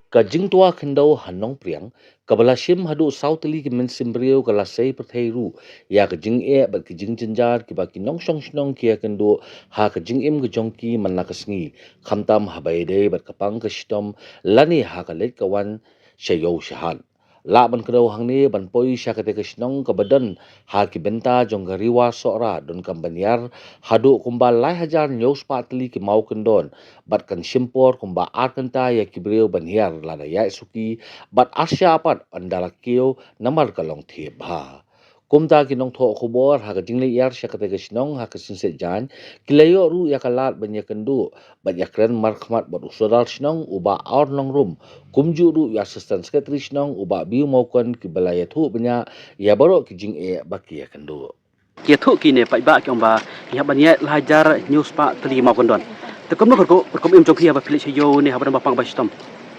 Ka jingtua kendo hanong priang, ka balasim hadu sauteli ki men simbriu ka lasei pertheiru, ya ka jing e bat ki jing jenjar ki ba ki nong shong shnong kia kendo ha ka jing im ka jongki man la ka sngi, khamtam habayde bat ka pang ka shitom, lani ha ka let ka wan shayo shahan. La ban kado hang ni ban poi syakate ka shnong ka badan ha ki benta jong ka riwa sokra don kam banyar hadu kumba lai hajar nyos pa teli ki mau kendon bat kan shimpor kumba arkanta ya kibreu banhiar lada ya suki bat asya pat andala kio namar kalong thiep ha kumta ki nong tho khobor ha ka jingle yar syakate ka shnong ha ka sinse jan kilayo ru ya kalat banya kendu bat ya kren mar khmat bat usodal shnong uba aur nong rum kumju ru ya assistant secretary shnong uba biu maukan ki balaya thu banya ya baro ki jing e baki ya kendu kia thu kini pai ba kyong ba ya banya lajar news pa teli mau kondon tekom no ko im jong pia ba pilih yo ni haban ba pang ba stom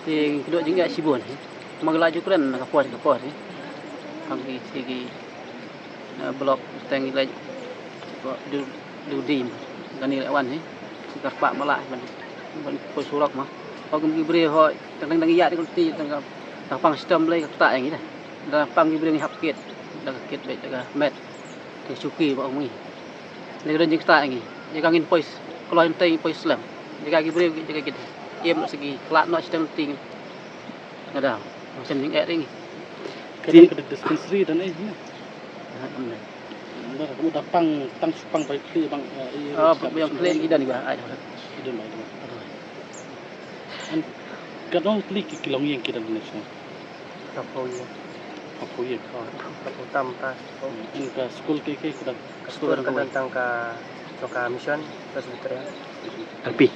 thì cái đội chính nghệ sĩ buồn mà cái lại chú kren là cái gì thằng cái blog teng lại du đi cái này lại quan ấy thì các bạn mà lại mình coi số lọc mà họ cũng cái họ đang dạ đi công ty đang pang system lấy các tại này đang pang cái học kiệt đang kiệt vậy đang mệt thì chu kỳ của ông ấy lấy đơn những tại này jadi kangin pois kalau yang teng pois slam jadi cái gitu em nó segi lat nó sistem ting ada macam ni ini di dispensary dan ini benar kamu datang tang supang baik tu bang yang play kita ni bah ada itu mai an kadang tli kilong yang kita ni semua apa ya tam ta in ka school ke kita school tentang ka mission presbyterian LP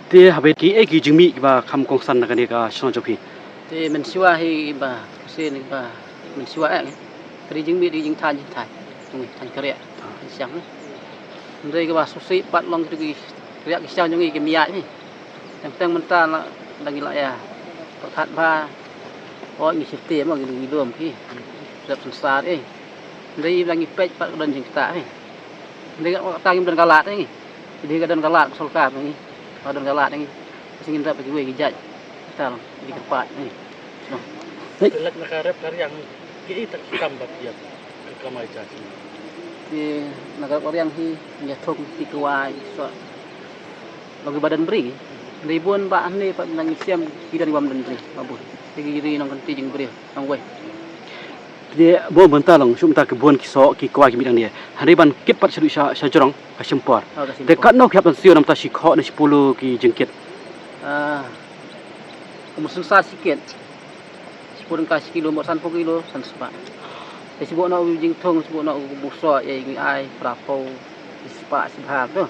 dia habe ki jingmi ba kham kong san ka ni ka shon jopi thì mình xua hay bà xe này bà mình xua ấy cái dính bị đi dính than không thành cái rẻ sáng đây cái bà số sĩ bắt long cái rẻ cái sao những cái miai này thằng teng mình ta là lagi lại à có thắt ba có những chiếc tiền mà cái đường khi dập sân xa đấy đây lagi pet bắt đơn chính ta ấy đây cái ta kim đơn galat ấy thì cái đơn galat sol cả này ở đơn galat này xin ra cái gì cái ta di tempat ni. Lek nakarep karyang ki takam bakiat kamai jasi. Di negara Korea hi nyathong ti kuai so. Bagi badan beri. Ribuan ba ni pa nang siam kidan wam dan beri. Babun. Tigiri nang kanti jing beri nang wei. Dia bo benta long sumta ke buan kiso ki kuai ki midang dia. Hariban kit pat sedu sya jorong ka sempor. Dekat no khiap sio nam ta sikho na 10 ki jengkit. Musuh sa sikit. 10 kasih kilo, 10 kilo, 100 Thì bộ nó jing thong, bộ nó buso, ya ini ai, prapo, ispa, sibham tu.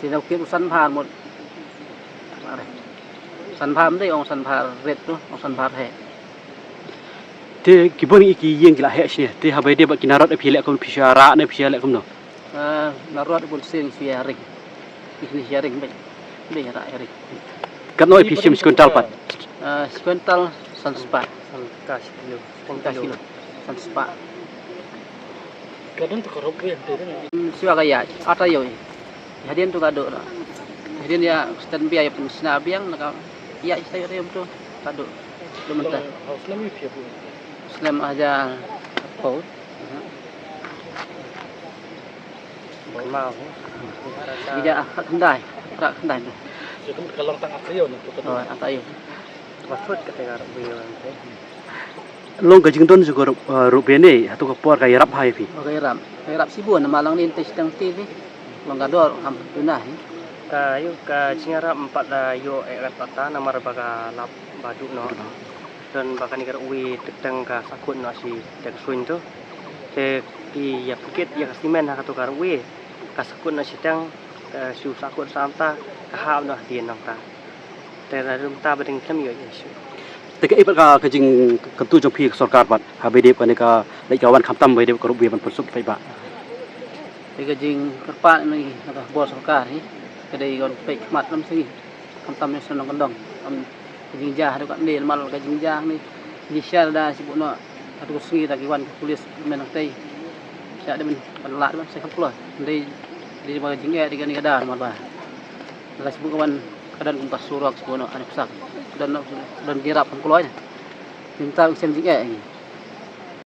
Thì nó kira san bhan một, san bhan đấy, ông san bhan red tu, ông san bhan he. Te kibon iki yeng kila he sini. Te habai dia bak kinarot api lek kom pisyara ne pisyara lek kom no. Narot pun sing sharing. Ini sharing baik. Ini ya sharing. Kat no api sim sekuntal pat. Sekuntal 100 kilo. 100 Kadang tu korop ya tu. Siwa kaya ata yo. Hadian tu kado lah. Hadian ya stand biaya pun sinabiang nak ya saya tu betul kado. Belum mentah. Islam ni pun. Islam aja paut. Mau. Tidak kendai. Tak kendai tu. Jadi kalau tang akayo ni tu. Oh, atayo. Wasut ketika beliau nanti. Long kajing don juga rupene atau kapor kaya rap hai pi. Oh, kaya rap sibun malang ni tes tang ti ni. Long gador am tunah. Kayu ka cingarap 4 yo erat pata namar baga lap badu no. Dan bahkan ni uwi tetang ka sakun no si tek suin tu. Te ki ya pikit ya kasimen ha tu kar uwi ka sakun no sidang su sakun samta ka ha no dien nang ta. Te rum ta beding kem yo yesu. Teka ipat ka kajing ketu jong pi sarkar pat habe dep ka nika lai kawan khamtam be dep korup be ban persuk pai ba. Tiga jing kerpat ni nak bos sarkar ni. Kedai gon pek mat lam sini. Khamtam ni senang kendong. Jing jah tu kat ni mal ka jing jah ni. Ni share dah sibuk no. Atu sengi tak kiwan polis menang tai. Sak dia men lat ban saya keploy. Ndai di bawah jing dia ni kada mal ba. Lah sibuk kawan kadang umpas surak sekono ane pesak dan girap keluarnya minta sem jing